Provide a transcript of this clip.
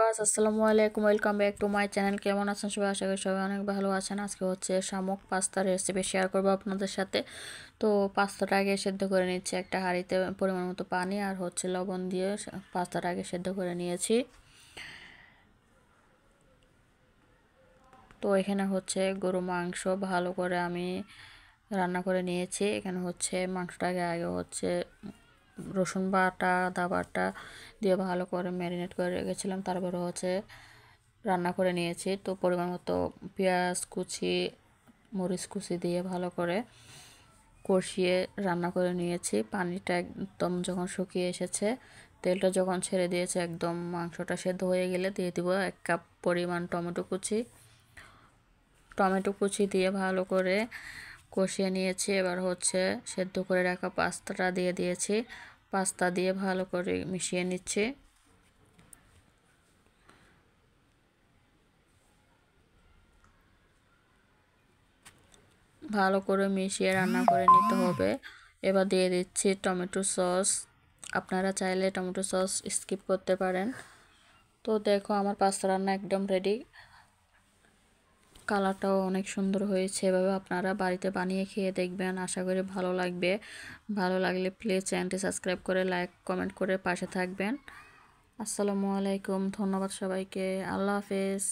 Viewers আসসালামু আলাইকুম, welcome back to my channel. কেমন আছেন সবাই? আশা করি সবাই অনেক ভালো আছেন। আজকে হচ্ছে শামুক পাস্তার রেসিপি শেয়ার করবো আপনাদের সাথে। তো পাস্তাটা আগে সেদ্ধ করে নিচ্ছি একটা হাঁড়িতে, পরিমাণ মতো পানি আর হচ্ছে লবণ দিয়ে পাস্তাটা আগে সেদ্ধ করে নিয়েছি। তো এখানে হচ্ছে গরু মাংস ভালো করে আমি রান্না করে নিয়েছি। এখানে হচ্ছে মাংসটাকে আগে হচ্ছে রসুন বাটা, আদা বাটা দিয়ে ভালো করে ম্যারিনেট করে রেখেছিলাম। তারপরে হচ্ছে রান্না করে নিয়েছি। তো পরিমাণ মতো পেঁয়াজ কুচি, মরিচ কুচি দিয়ে ভালো করে কষিয়ে রান্না করে নিয়েছি। পানিটা একদম যখন শুকিয়ে এসেছে, তেলটা যখন ছেড়ে দিয়েছে, একদম মাংসটা সেদ্ধ হয়ে গেলে দিয়ে দিব 1 কাপ পরিমাণ টমেটো কুচি দিয়ে ভালো করে কষিয়ে নিয়েছি। এবার হচ্ছে সেদ্ধ করে রাখা পাস্তাটা দিয়ে দিয়েছি। পাস্তা দিয়ে ভালো করে মিশিয়ে নিচ্ছি। ভালো করে মিশিয়ে রান্না করে নিতে হবে। এবার দিয়ে দিচ্ছি টমেটো সস। আপনারা চাইলে টমেটো সস স্কিপ করতে পারেন। তো দেখো আমার পাস্তা রান্না একদম রেডি। কালারটাও অনেক সুন্দর হয়েছে। এভাবে আপনারা বাড়িতে বানিয়ে খেয়ে দেখবেন, আশা করি ভালো লাগবে। ভালো লাগলে প্লিজ চ্যানেলটি সাবস্ক্রাইব করে লাইক কমেন্ট করে পাশে থাকবেন। আসসালামু আলাইকুম, ধন্যবাদ সবাইকে। আল্লাহ হাফেজ।